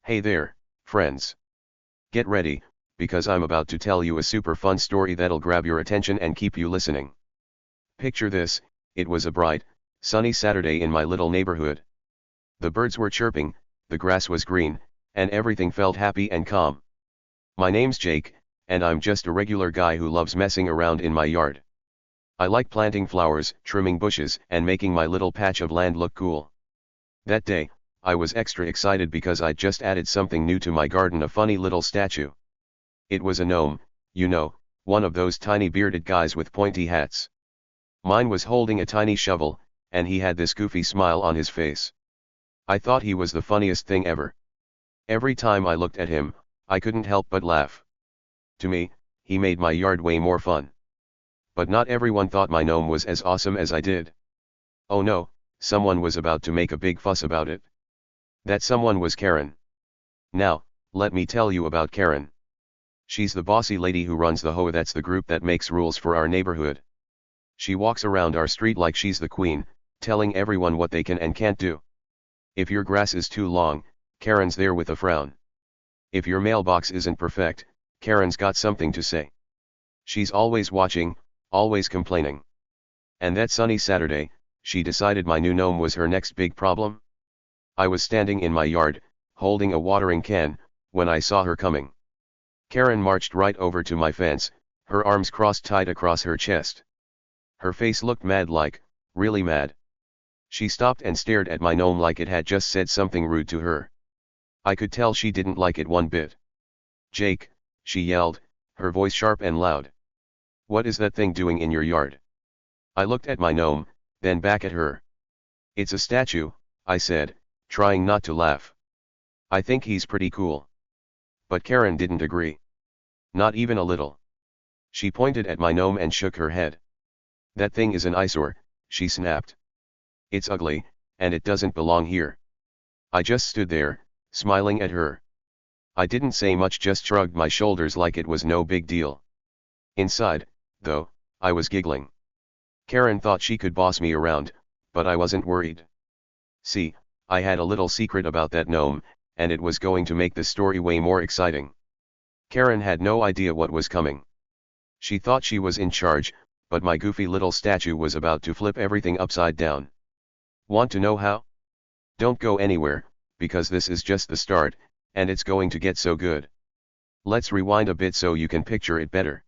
Hey there, friends. Get ready, because I'm about to tell you a super fun story that'll grab your attention and keep you listening. Picture this: it was a bright, sunny Saturday in my little neighborhood. The birds were chirping, the grass was green, and everything felt happy and calm. My name's Jake, and I'm just a regular guy who loves messing around in my yard. I like planting flowers, trimming bushes, and making my little patch of land look cool. That day, I was extra excited because I'd just added something new to my garden: a funny little statue. It was a gnome, one of those tiny bearded guys with pointy hats. Mine was holding a tiny shovel, and he had this goofy smile on his face. I thought he was the funniest thing ever. Every time I looked at him, I couldn't help but laugh. To me, he made my yard way more fun. But not everyone thought my gnome was as awesome as I did. Oh no, someone was about to make a big fuss about it. That someone was Karen. Now, let me tell you about Karen. She's the bossy lady who runs the HOA. That's the group that makes rules for our neighborhood. She walks around our street like she's the queen, telling everyone what they can and can't do. If your grass is too long, Karen's there with a frown. If your mailbox isn't perfect, Karen's got something to say. She's always watching, always complaining. And that sunny Saturday, she decided my new gnome was her next big problem. I was standing in my yard, holding a watering can, when I saw her coming. Karen marched right over to my fence, her arms crossed tight across her chest. Her face looked mad, like, really mad. She stopped and stared at my gnome like it had just said something rude to her. I could tell she didn't like it one bit. "Jake," she yelled, her voice sharp and loud. "What is that thing doing in your yard?" I looked at my gnome, then back at her. "It's a statue," I said, trying not to laugh. "I think he's pretty cool." But Karen didn't agree. Not even a little. She pointed at my gnome and shook her head. "That thing is an eyesore," she snapped. "It's ugly, and it doesn't belong here." I just stood there, smiling at her. I didn't say much, just shrugged my shoulders like it was no big deal. Inside, though, I was giggling. Karen thought she could boss me around, but I wasn't worried. See, I had a little secret about that gnome, and it was going to make the story way more exciting. Karen had no idea what was coming. She thought she was in charge, but my goofy little statue was about to flip everything upside down. Want to know how? Don't go anywhere, because this is just the start, and it's going to get so good. Let's rewind a bit so you can picture it better.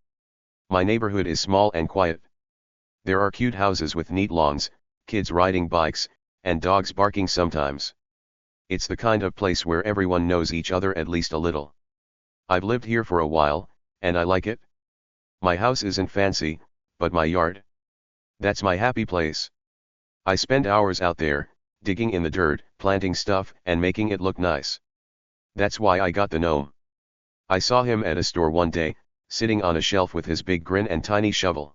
My neighborhood is small and quiet. There are cute houses with neat lawns, kids riding bikes, and dogs barking sometimes. It's the kind of place where everyone knows each other at least a little. I've lived here for a while, and I like it. My house isn't fancy, but my yard, that's my happy place. I spend hours out there, digging in the dirt, planting stuff, and making it look nice. That's why I got the gnome. I saw him at a store one day, sitting on a shelf with his big grin and tiny shovel.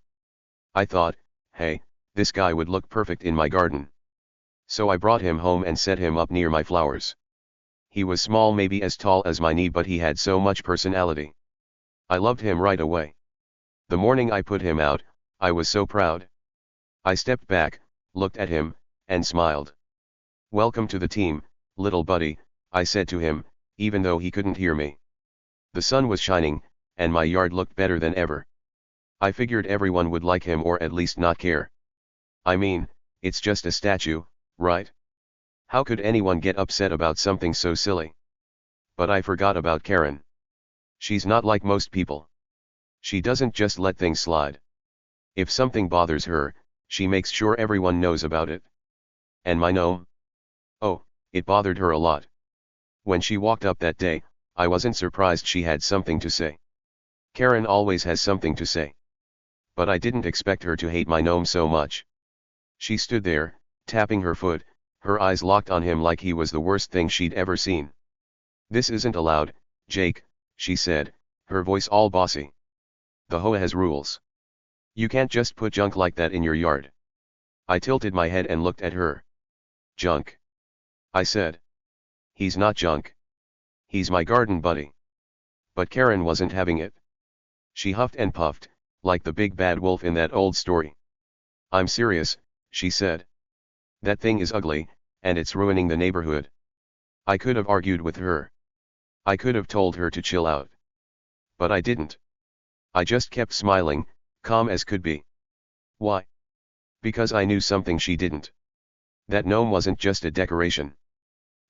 I thought, hey, this guy would look perfect in my garden. So I brought him home and set him up near my flowers. He was small, maybe as tall as my knee, but he had so much personality. I loved him right away. The morning I put him out, I was so proud. I stepped back, looked at him, and smiled. "Welcome to the team, little buddy," I said to him, even though he couldn't hear me. The sun was shining, and my yard looked better than ever. I figured everyone would like him, or at least not care. I mean, it's just a statue, right? How could anyone get upset about something so silly? But I forgot about Karen. She's not like most people. She doesn't just let things slide. If something bothers her, she makes sure everyone knows about it. And my gnome? Oh, it bothered her a lot. When she walked up that day, I wasn't surprised she had something to say. Karen always has something to say. But I didn't expect her to hate my gnome so much. She stood there, tapping her foot, her eyes locked on him like he was the worst thing she'd ever seen. "This isn't allowed, Jake," she said, her voice all bossy. "The HOA has rules. You can't just put junk like that in your yard." I tilted my head and looked at her. "Junk?" I said. "He's not junk. He's my garden buddy." But Karen wasn't having it. She huffed and puffed, like the big bad wolf in that old story. "I'm serious," she said. "That thing is ugly, and it's ruining the neighborhood." I could have argued with her. I could have told her to chill out. But I didn't. I just kept smiling, calm as could be. Why? Because I knew something she didn't. That gnome wasn't just a decoration.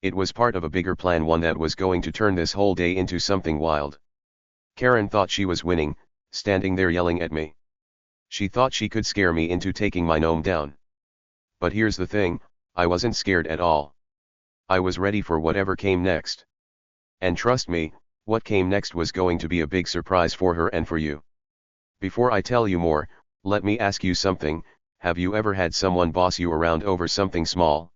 It was part of a bigger plan, one that was going to turn this whole day into something wild. Karen thought she was winning, standing there yelling at me. She thought she could scare me into taking my gnome down. But here's the thing, I wasn't scared at all. I was ready for whatever came next. And trust me, what came next was going to be a big surprise for her and for you. Before I tell you more, let me ask you something. Have you ever had someone boss you around over something small?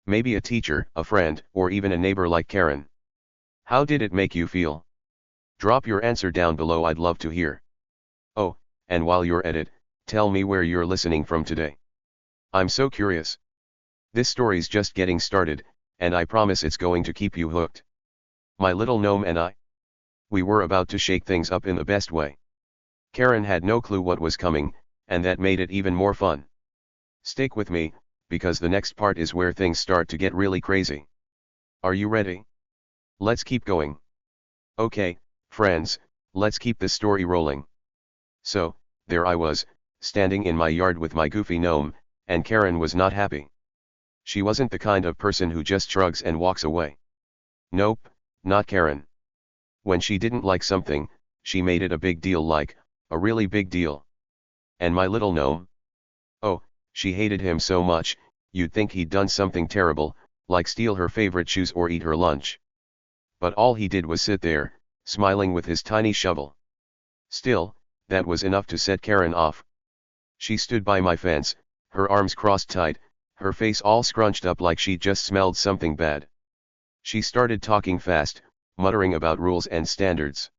Maybe a teacher, a friend, or even a neighbor like Karen. How did it make you feel? Drop your answer down below, I'd love to hear. Oh, and while you're at it, tell me where you're listening from today. I'm so curious. This story's just getting started, and I promise it's going to keep you hooked. My little gnome and I. We were about to shake things up in the best way. Karen had no clue what was coming, and that made it even more fun. Stick with me, because the next part is where things start to get really crazy. Are you ready? Let's keep going. Okay, friends, let's keep this story rolling. So, there I was, standing in my yard with my goofy gnome, and Karen was not happy. She wasn't the kind of person who just shrugs and walks away. Nope, not Karen. When she didn't like something, she made it a big deal, like, a really big deal. And my little gnome? Oh, she hated him so much, you'd think he'd done something terrible, like steal her favorite shoes or eat her lunch. But all he did was sit there, smiling with his tiny shovel. Still, that was enough to set Karen off. She stood by my fence, her arms crossed tight, her face all scrunched up like she'd just smelled something bad. She started talking fast, muttering about rules and standards.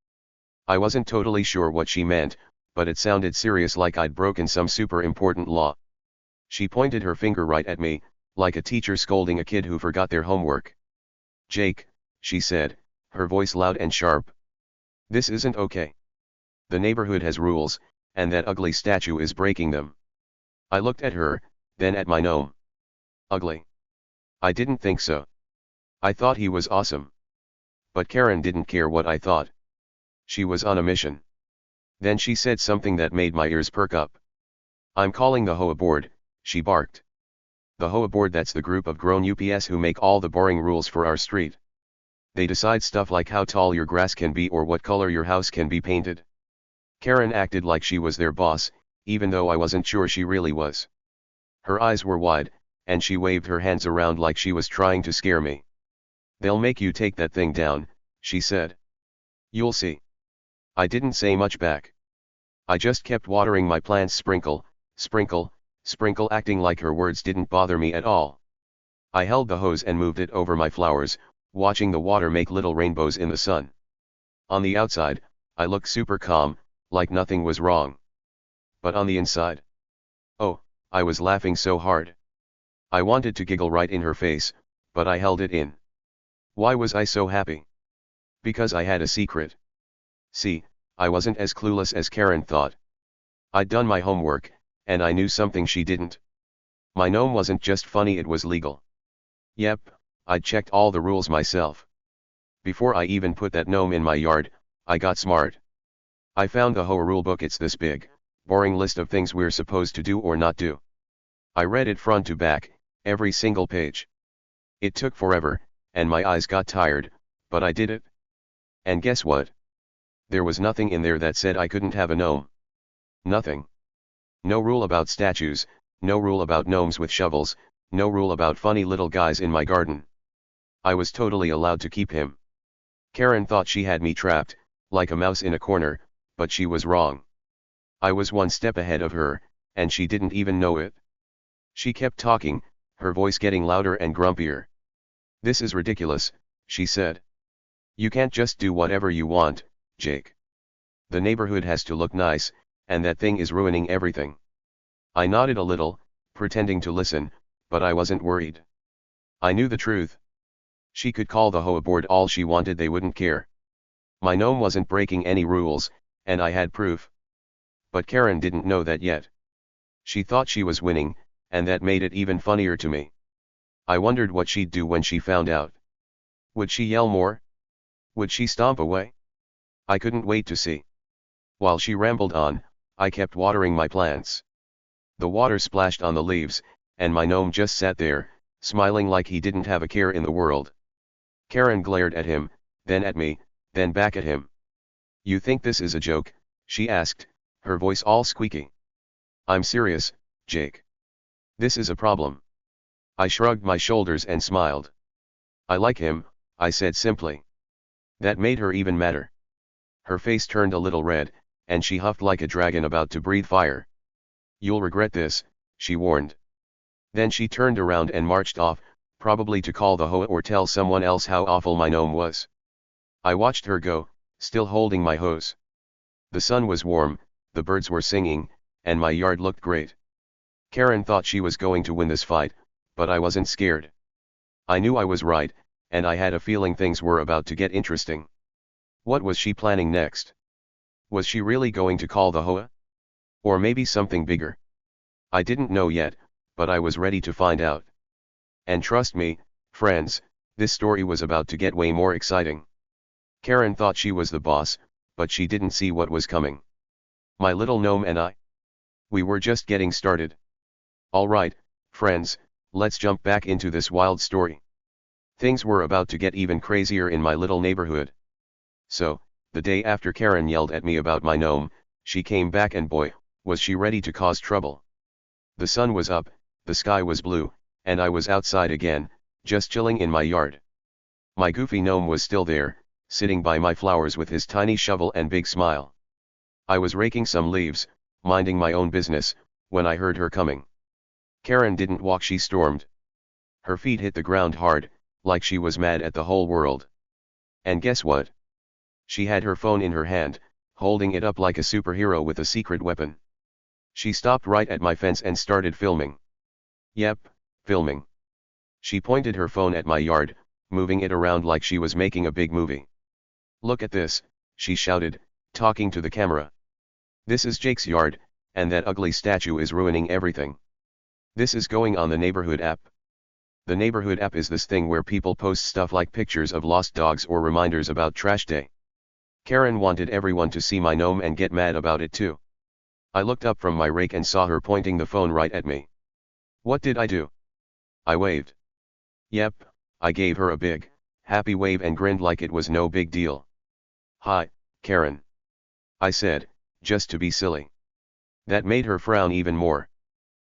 I wasn't totally sure what she meant, but it sounded serious, like I'd broken some super important law. She pointed her finger right at me, like a teacher scolding a kid who forgot their homework. Jake, she said, her voice loud and sharp. This isn't okay. The neighborhood has rules, and that ugly statue is breaking them. I looked at her, then at my gnome. Ugly? I didn't think so. I thought he was awesome. But Karen didn't care what I thought. She was on a mission. Then she said something that made my ears perk up. I'm calling the HOA board, she barked. The HOA board, that's the group of grown ups who make all the boring rules for our street. They decide stuff like how tall your grass can be or what color your house can be painted. Karen acted like she was their boss, even though I wasn't sure she really was. Her eyes were wide, and she waved her hands around like she was trying to scare me. They'll make you take that thing down, she said. You'll see. I didn't say much back. I just kept watering my plants, sprinkle, sprinkle, sprinkle, acting like her words didn't bother me at all. I held the hose and moved it over my flowers, watching the water make little rainbows in the sun. On the outside, I looked super calm, like nothing was wrong. But on the inside? Oh, I was laughing so hard. I wanted to giggle right in her face, but I held it in. Why was I so happy? Because I had a secret. See, I wasn't as clueless as Karen thought. I'd done my homework, and I knew something she didn't. My gnome wasn't just funny, it was legal. Yep, I'd checked all the rules myself. Before I even put that gnome in my yard, I got smart. I found the HOA rulebook. It's this big, boring list of things we're supposed to do or not do. I read it front to back, every single page. It took forever, and my eyes got tired, but I did it. And guess what? There was nothing in there that said I couldn't have a gnome. Nothing. No rule about statues, no rule about gnomes with shovels, no rule about funny little guys in my garden. I was totally allowed to keep him. Karen thought she had me trapped, like a mouse in a corner, but she was wrong. I was one step ahead of her, and she didn't even know it. She kept talking, her voice getting louder and grumpier. This is ridiculous, she said. You can't just do whatever you want, Jake. The neighborhood has to look nice, and that thing is ruining everything. I nodded a little, pretending to listen, but I wasn't worried. I knew the truth. She could call the HOA board all she wanted, they wouldn't care. My gnome wasn't breaking any rules, and I had proof. But Karen didn't know that yet. She thought she was winning, and that made it even funnier to me. I wondered what she'd do when she found out. Would she yell more? Would she stomp away? I couldn't wait to see. While she rambled on, I kept watering my plants. The water splashed on the leaves, and my gnome just sat there, smiling like he didn't have a care in the world. Karen glared at him, then at me, then back at him. "You think this is a joke?" she asked, her voice all squeaky. "I'm serious, Jake. This is a problem." I shrugged my shoulders and smiled. "I like him," I said simply. That made her even madder. Her face turned a little red, and she huffed like a dragon about to breathe fire. "You'll regret this," she warned. Then she turned around and marched off, probably to call the HOA or tell someone else how awful my gnome was. I watched her go, still holding my hose. The sun was warm, the birds were singing, and my yard looked great. Karen thought she was going to win this fight, but I wasn't scared. I knew I was right, and I had a feeling things were about to get interesting. What was she planning next? Was she really going to call the HOA? Or maybe something bigger? I didn't know yet, but I was ready to find out. And trust me, friends, this story was about to get way more exciting. Karen thought she was the boss, but she didn't see what was coming. My little gnome and I. We were just getting started. Alright, friends, let's jump back into this wild story. Things were about to get even crazier in my little neighborhood. So, the day after Karen yelled at me about my gnome, she came back and boy, was she ready to cause trouble. The sun was up, the sky was blue, and I was outside again, just chilling in my yard. My goofy gnome was still there, sitting by my flowers with his tiny shovel and big smile. I was raking some leaves, minding my own business, when I heard her coming. Karen didn't walk, she stormed. Her feet hit the ground hard, like she was mad at the whole world. And guess what? She had her phone in her hand, holding it up like a superhero with a secret weapon. She stopped right at my fence and started filming. Yep, filming. She pointed her phone at my yard, moving it around like she was making a big movie. "Look at this," she shouted, talking to the camera. "This is Jake's yard, and that ugly statue is ruining everything. This is going on the neighborhood app." The neighborhood app is this thing where people post stuff like pictures of lost dogs or reminders about trash day. Karen wanted everyone to see my gnome and get mad about it too. I looked up from my rake and saw her pointing the phone right at me. What did I do? I waved. Yep, I gave her a big, happy wave and grinned like it was no big deal. "Hi, Karen," I said, just to be silly. That made her frown even more.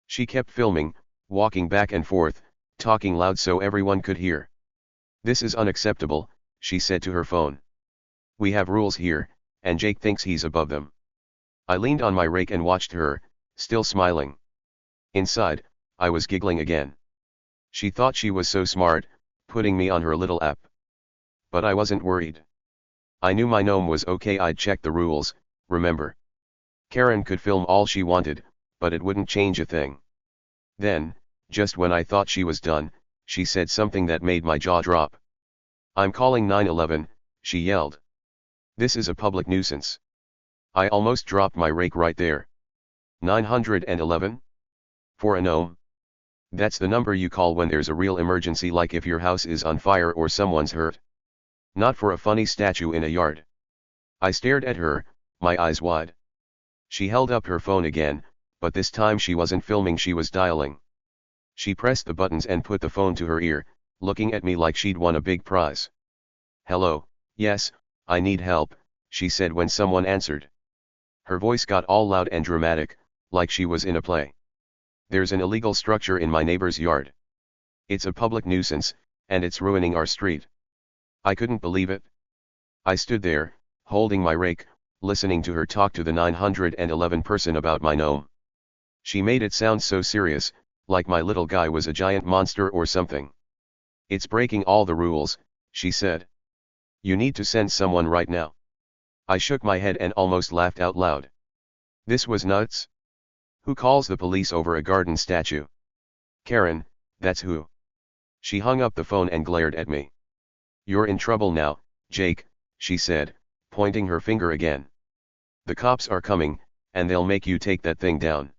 She kept filming, walking back and forth, talking loud so everyone could hear. "This is unacceptable," she said to her phone. "We have rules here, and Jake thinks he's above them." I leaned on my rake and watched her, still smiling. Inside, I was giggling again. She thought she was so smart, putting me on her little app. But I wasn't worried. I knew my gnome was okay. I'd checked the rules, remember. Karen could film all she wanted, but it wouldn't change a thing. Then, just when I thought she was done, she said something that made my jaw drop. "I'm calling 911, she yelled. "This is a public nuisance." I almost dropped my rake right there. 911? For a gnome? That's the number you call when there's a real emergency, like if your house is on fire or someone's hurt. Not for a funny statue in a yard. I stared at her, my eyes wide. She held up her phone again, but this time she wasn't filming, she was dialing. She pressed the buttons and put the phone to her ear, looking at me like she'd won a big prize. "Hello, yes, I need help," she said when someone answered. Her voice got all loud and dramatic, like she was in a play. "There's an illegal structure in my neighbor's yard. It's a public nuisance, and it's ruining our street." I couldn't believe it. I stood there, holding my rake, listening to her talk to the 911 person about my gnome. She made it sound so serious, like my little guy was a giant monster or something. "It's breaking all the rules," she said. "You need to send someone right now." I shook my head and almost laughed out loud. This was nuts. Who calls the police over a garden statue? Karen, that's who. She hung up the phone and glared at me. "You're in trouble now, Jake," she said, pointing her finger again. "The cops are coming, and they'll make you take that thing down."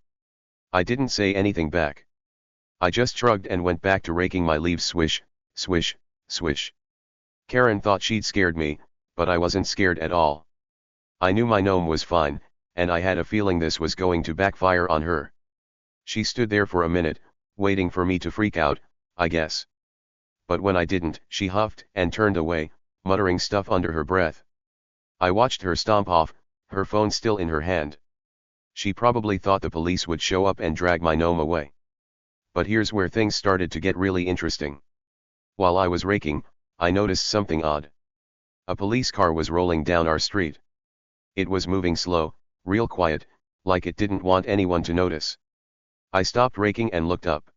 I didn't say anything back. I just shrugged and went back to raking my leaves. Swish, swish, swish. Karen thought she'd scared me, But I wasn't scared at all. I knew my gnome was fine, and I had a feeling this was going to backfire on her. She stood there for a minute, waiting for me to freak out, I guess. But when I didn't, she huffed and turned away, muttering stuff under her breath. I watched her stomp off, her phone still in her hand. She probably thought the police would show up and drag my gnome away. But here's where things started to get really interesting. While I was raking, I noticed something odd. A police car was rolling down our street. It was moving slow, real quiet, like it didn't want anyone to notice. I stopped raking and looked up.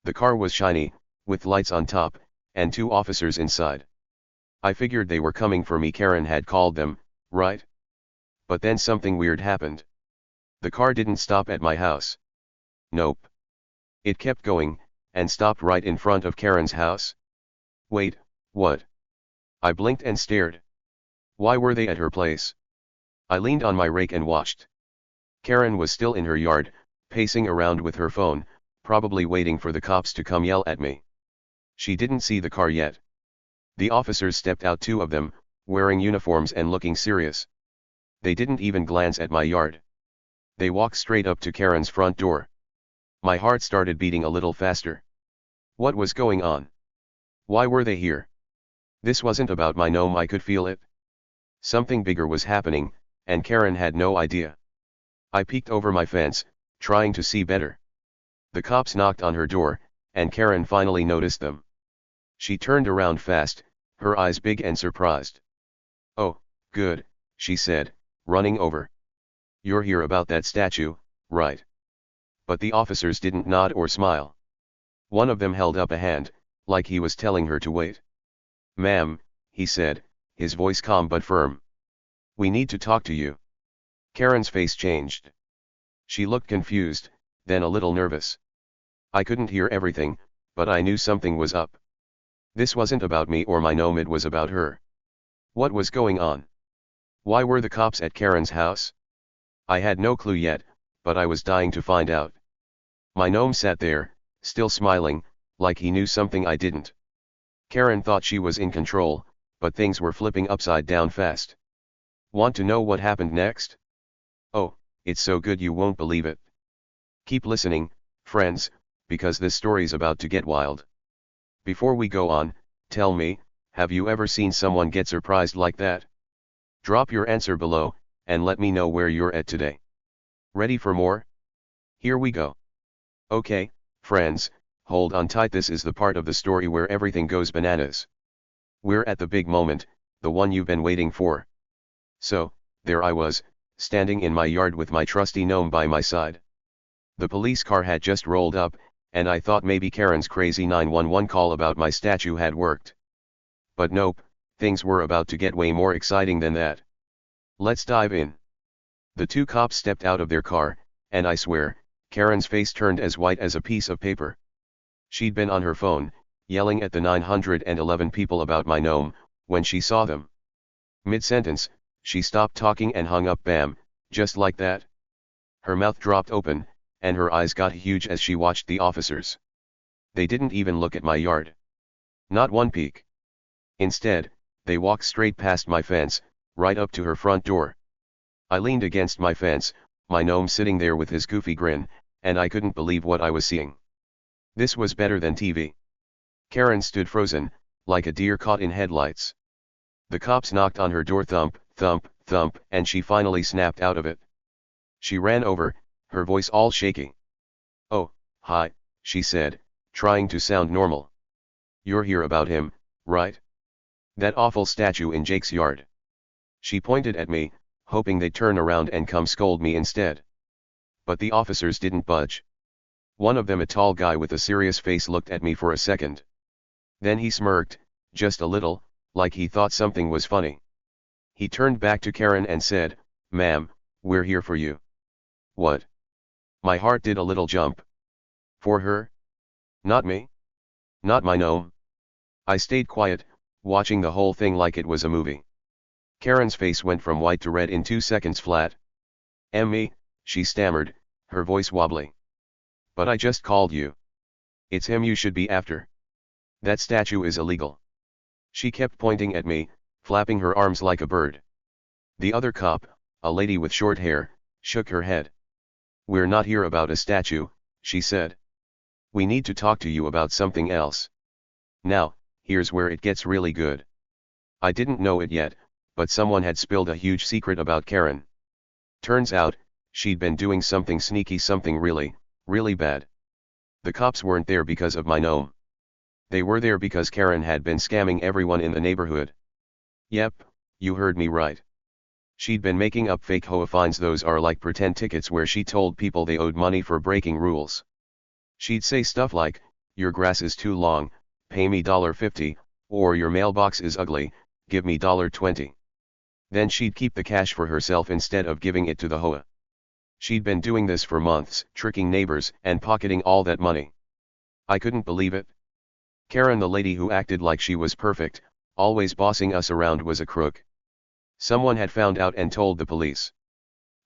The car was shiny, with lights on top, and 2 officers inside. I figured they were coming for me. Karen had called them, right? But then something weird happened. The car didn't stop at my house. Nope. It kept going, and stopped right in front of Karen's house. Wait, what? I blinked and stared. Why were they at her place? I leaned on my rake and watched. Karen was still in her yard, pacing around with her phone, probably waiting for the cops to come yell at me. She didn't see the car yet. The officers stepped out, 2 of them, wearing uniforms and looking serious. They didn't even glance at my yard. They walked straight up to Karen's front door. My heart started beating a little faster. What was going on? Why were they here? This wasn't about my gnome, I could feel it. Something bigger was happening, and Karen had no idea. I peeked over my fence, trying to see better. The cops knocked on her door, and Karen finally noticed them. She turned around fast, her eyes big and surprised. "Oh, good," she said, running over. "You're here about that statue, right?" But the officers didn't nod or smile. One of them held up a hand, like he was telling her to wait. "Ma'am," he said, his voice calm but firm. "We need to talk to you." Karen's face changed. She looked confused, then a little nervous. I couldn't hear everything, but I knew something was up. This wasn't about me or my gnome, it was about her. What was going on? Why were the cops at Karen's house? I had no clue yet, but I was dying to find out. My gnome sat there, still smiling, like he knew something I didn't. Karen thought she was in control, but things were flipping upside down fast. Want to know what happened next? Oh, it's so good you won't believe it. Keep listening, friends, because this story's about to get wild. Before we go on, tell me, have you ever seen someone get surprised like that? Drop your answer below, and let me know where you're at today. Ready for more? Here we go. Okay, friends, hold on tight, this is the part of the story where everything goes bananas. We're at the big moment, the one you've been waiting for. So, there I was, standing in my yard with my trusty gnome by my side. The police car had just rolled up, and I thought maybe Karen's crazy 911 call about my statue had worked. But nope, things were about to get way more exciting than that. Let's dive in. The 2 cops stepped out of their car, and I swear, Karen's face turned as white as a piece of paper. She'd been on her phone, yelling at the 911 people about my gnome, when she saw them. Mid-sentence, she stopped talking and hung up, bam, just like that. Her mouth dropped open, and her eyes got huge as she watched the officers. They didn't even look at my yard. Not one peek. Instead, they walked straight past my fence, right up to her front door. I leaned against my fence, my gnome sitting there with his goofy grin, and I couldn't believe what I was seeing. This was better than TV. Karen stood frozen, like a deer caught in headlights. The cops knocked on her door, thump, thump, thump, and she finally snapped out of it. She ran over, her voice all shaky. "Oh, hi," she said, trying to sound normal. "You're here about him, right? That awful statue in Jake's yard." She pointed at me, hoping they'd turn around and come scold me instead. But the officers didn't budge. One of them, a tall guy with a serious face, looked at me for a second. Then he smirked, just a little, like he thought something was funny. He turned back to Karen and said, "Ma'am, we're here for you." What? My heart did a little jump. For her? Not me? Not my gnome? I stayed quiet, watching the whole thing like it was a movie. Karen's face went from white to red in 2 seconds flat. "Me," she stammered, her voice wobbly. "But I just called you. It's him you should be after. That statue is illegal." She kept pointing at me, flapping her arms like a bird. The other cop, a lady with short hair, shook her head. "We're not here about a statue," she said. "We need to talk to you about something else. Now, here's where it gets really good." I didn't know it yet, but someone had spilled a huge secret about Karen. Turns out, she'd been doing something sneaky, something really, really bad. The cops weren't there because of my gnome. They were there because Karen had been scamming everyone in the neighborhood. Yep, you heard me right. She'd been making up fake HOA fines. Those are like pretend tickets where she told people they owed money for breaking rules. She'd say stuff like, "Your grass is too long, pay me $50, or your mailbox is ugly, give me $20. Then she'd keep the cash for herself instead of giving it to the HOA. She'd been doing this for months, tricking neighbors and pocketing all that money. I couldn't believe it. Karen, the lady who acted like she was perfect, always bossing us around, was a crook. Someone had found out and told the police.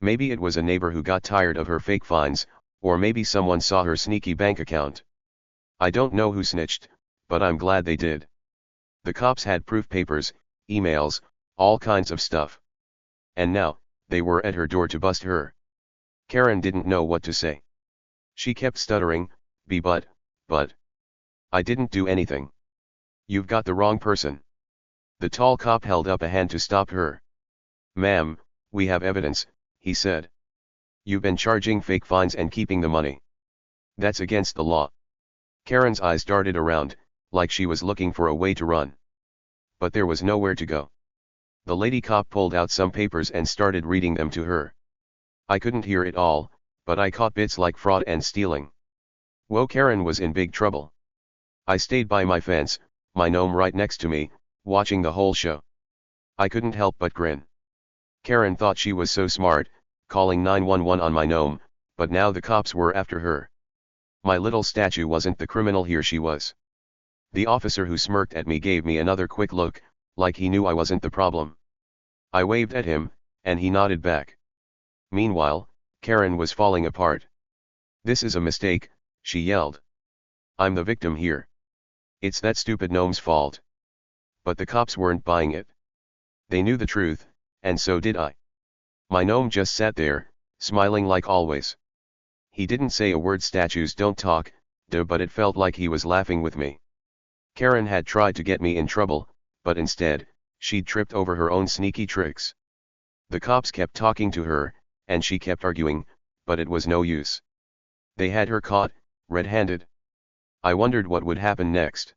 Maybe it was a neighbor who got tired of her fake fines, or maybe someone saw her sneaky bank account. I don't know who snitched, but I'm glad they did. The cops had proof, papers, emails, all kinds of stuff. And now, they were at her door to bust her. Karen didn't know what to say. She kept stuttering, but. I didn't do anything. You've got the wrong person." The tall cop held up a hand to stop her. "Ma'am, we have evidence," he said. "You've been charging fake fines and keeping the money. That's against the law." Karen's eyes darted around, like she was looking for a way to run. But there was nowhere to go. The lady cop pulled out some papers and started reading them to her. I couldn't hear it all, but I caught bits like fraud and stealing. Whoa, Karen was in big trouble. I stayed by my fence, my gnome right next to me, watching the whole show. I couldn't help but grin. Karen thought she was so smart, calling 911 on my gnome, but now the cops were after her. My little statue wasn't the criminal, here she was. The officer who smirked at me gave me another quick look, like he knew I wasn't the problem. I waved at him, and he nodded back. Meanwhile, Karen was falling apart. "This is a mistake," she yelled. "I'm the victim here. It's that stupid gnome's fault." But the cops weren't buying it. They knew the truth, and so did I. My gnome just sat there, smiling like always. He didn't say a word. Statues don't talk, but it felt like he was laughing with me. Karen had tried to get me in trouble, but instead, she'd tripped over her own sneaky tricks. The cops kept talking to her, and she kept arguing, but it was no use. They had her caught, red-handed. I wondered what would happen next.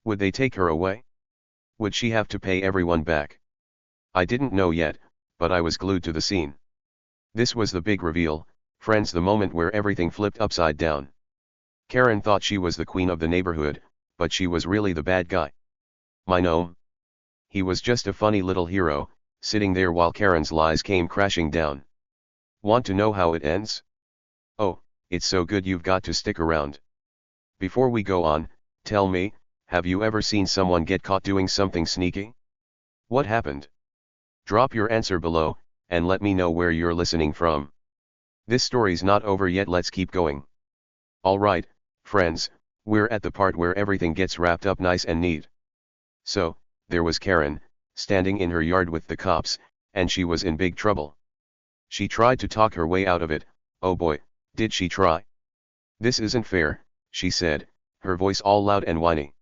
Would they take her away? Would she have to pay everyone back? I didn't know yet, but I was glued to the scene. This was the big reveal, friends, the moment where everything flipped upside down. Karen thought she was the queen of the neighborhood, but she was really the bad guy. My gnome? He was just a funny little hero, sitting there while Karen's lies came crashing down. Want to know how it ends? Oh, it's so good you've got to stick around. Before we go on, tell me, have you ever seen someone get caught doing something sneaky? What happened? Drop your answer below, and let me know where you're listening from. This story's not over yet, let's keep going. Alright, friends, we're at the part where everything gets wrapped up nice and neat. So, there was Karen, standing in her yard with the cops, and she was in big trouble. She tried to talk her way out of it. Oh boy, did she try. "This isn't fair," she said, her voice all loud and whiny.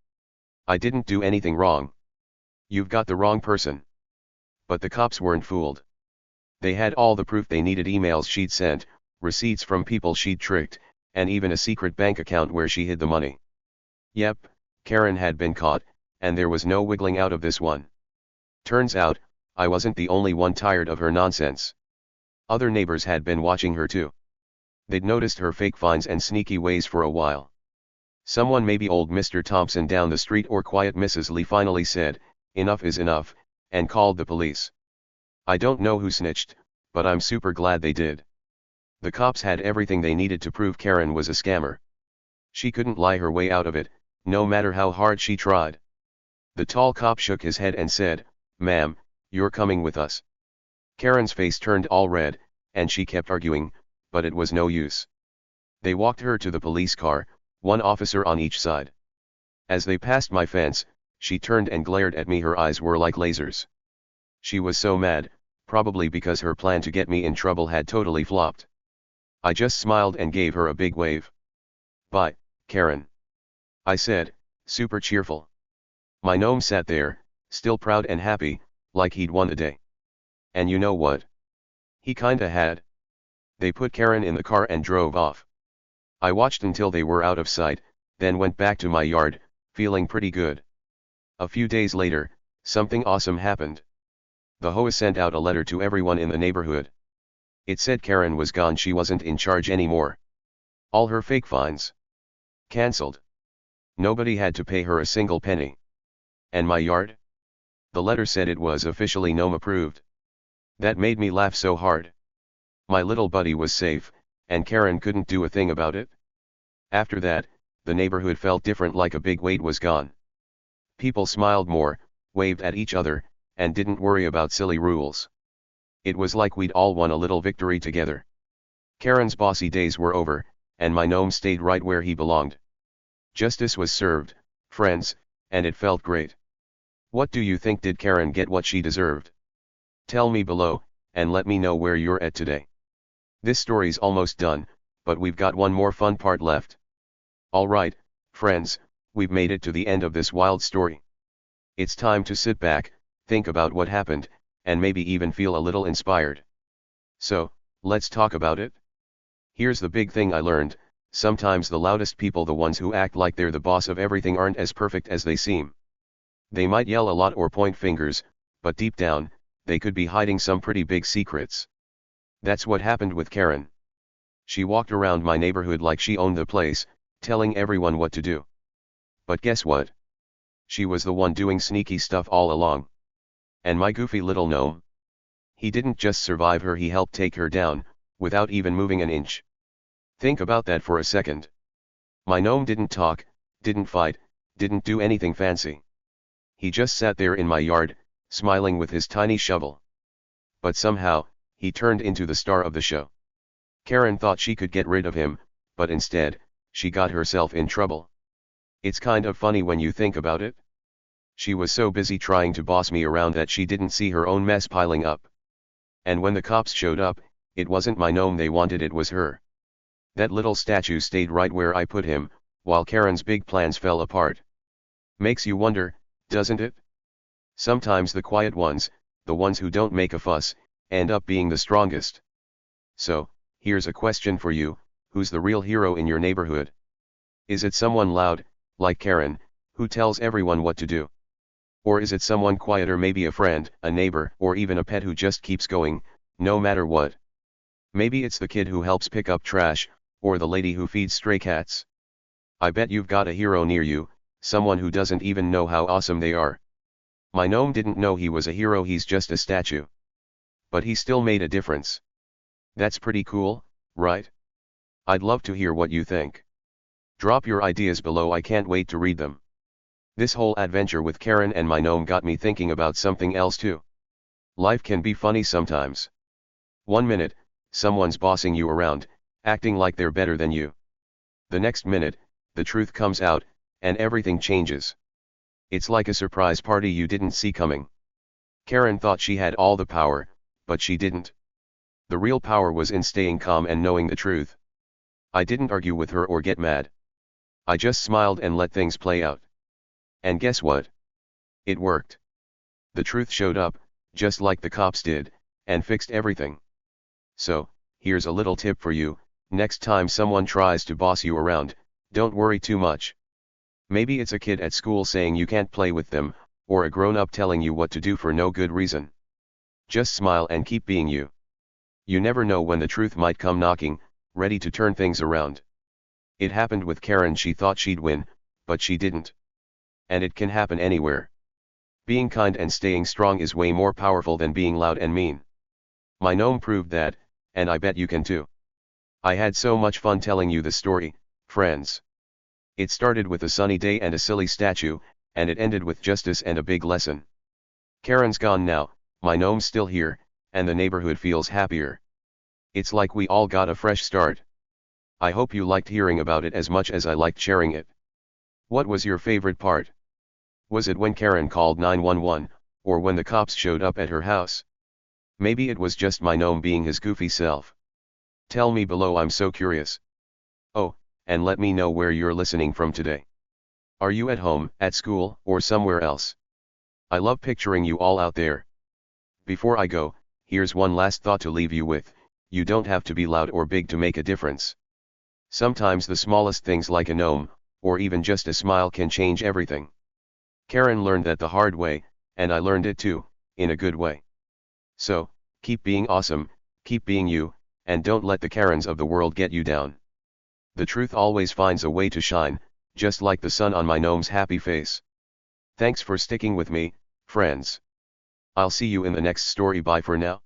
"I didn't do anything wrong. You've got the wrong person." But the cops weren't fooled. They had all the proof they needed: emails she'd sent, receipts from people she'd tricked, and even a secret bank account where she hid the money. Yep, Karen had been caught, and there was no wiggling out of this one. Turns out, I wasn't the only one tired of her nonsense. Other neighbors had been watching her too. They'd noticed her fake fines and sneaky ways for a while. Someone, maybe old Mr. Thompson down the street or quiet Mrs. Lee, finally said, "Enough is enough," and called the police. I don't know who snitched, but I'm super glad they did. The cops had everything they needed to prove Karen was a scammer. She couldn't lie her way out of it, no matter how hard she tried. The tall cop shook his head and said, "Ma'am, you're coming with us." Karen's face turned all red, and she kept arguing, but it was no use. They walked her to the police car, one officer on each side. As they passed my fence, She turned and glared at me, her eyes were like lasers. She was so mad, probably because her plan to get me in trouble had totally flopped. I just smiled and gave her a big wave. "Bye, Karen," I said, super cheerful. My gnome sat there, still proud and happy, like he'd won the day. And you know what? He kinda had. They put Karen in the car and drove off. I watched until they were out of sight, then went back to my yard, feeling pretty good. A few days later, something awesome happened. The HOA sent out a letter to everyone in the neighborhood. It said Karen was gone, she wasn't in charge anymore. All her fake fines cancelled. Nobody had to pay her a single penny. And my yard? The letter said it was officially gnome approved. That made me laugh so hard. My little buddy was safe, and Karen couldn't do a thing about it. After that, the neighborhood felt different, like a big weight was gone. People smiled more, waved at each other, and didn't worry about silly rules. It was like we'd all won a little victory together. Karen's bossy days were over, and my gnome stayed right where he belonged. Justice was served, friends, and it felt great. What do you think? Did Karen get what she deserved? Tell me below, and let me know where you're at today. This story's almost done, but we've got one more fun part left. Alright, friends, we've made it to the end of this wild story. It's time to sit back, think about what happened, and maybe even feel a little inspired. So, let's talk about it. Here's the big thing I learned: sometimes the loudest people, the ones who act like they're the boss of everything, aren't as perfect as they seem. They might yell a lot or point fingers, but deep down, they could be hiding some pretty big secrets. That's what happened with Karen. She walked around my neighborhood like she owned the place, telling everyone what to do. But guess what? She was the one doing sneaky stuff all along. And my goofy little gnome? He didn't just survive her, he helped take her down, without even moving an inch. Think about that for a second. My gnome didn't talk, didn't fight, didn't do anything fancy. He just sat there in my yard, smiling with his tiny shovel. But somehow, he turned into the star of the show. Karen thought she could get rid of him, but instead, she got herself in trouble. It's kind of funny when you think about it. She was so busy trying to boss me around that she didn't see her own mess piling up. And when the cops showed up, it wasn't my gnome they wanted, it was her. That little statue stayed right where I put him, while Karen's big plans fell apart. Makes you wonder, doesn't it? Sometimes the quiet ones, the ones who don't make a fuss, end up being the strongest. So, here's a question for you: who's the real hero in your neighborhood? Is it someone loud, like Karen, who tells everyone what to do? Or is it someone quieter, maybe a friend, a neighbor, or even a pet who just keeps going, no matter what? Maybe it's the kid who helps pick up trash, or the lady who feeds stray cats. I bet you've got a hero near you, someone who doesn't even know how awesome they are. My gnome didn't know he was a hero, he's just a statue. But he still made a difference. That's pretty cool, right? I'd love to hear what you think. Drop your ideas below, I can't wait to read them. This whole adventure with Karen and my gnome got me thinking about something else too. Life can be funny sometimes. One minute, someone's bossing you around, acting like they're better than you. The next minute, the truth comes out, and everything changes. It's like a surprise party you didn't see coming. Karen thought she had all the power, but she didn't. The real power was in staying calm and knowing the truth. I didn't argue with her or get mad. I just smiled and let things play out. And guess what? It worked. The truth showed up, just like the cops did, and fixed everything. So, here's a little tip for you: next time someone tries to boss you around, don't worry too much. Maybe it's a kid at school saying you can't play with them, or a grown-up telling you what to do for no good reason. Just smile and keep being you. You never know when the truth might come knocking, ready to turn things around. It happened with Karen, she thought she'd win, but she didn't. And it can happen anywhere. Being kind and staying strong is way more powerful than being loud and mean. My gnome proved that, and I bet you can too. I had so much fun telling you the story, friends. It started with a sunny day and a silly statue, and it ended with justice and a big lesson. Karen's gone now, my gnome's still here, and the neighborhood feels happier. It's like we all got a fresh start. I hope you liked hearing about it as much as I liked sharing it. What was your favorite part? Was it when Karen called 911, or when the cops showed up at her house? Maybe it was just my gnome being his goofy self. Tell me below, I'm so curious. Oh, and let me know where you're listening from today. Are you at home, at school, or somewhere else? I love picturing you all out there. Before I go, here's one last thought to leave you with: you don't have to be loud or big to make a difference. Sometimes the smallest things like a gnome, or even just a smile, can change everything. Karen learned that the hard way, and I learned it too, in a good way. So, keep being awesome, keep being you, and don't let the Karens of the world get you down. The truth always finds a way to shine, just like the sun on my gnome's happy face. Thanks for sticking with me, friends. I'll see you in the next story. Bye for now.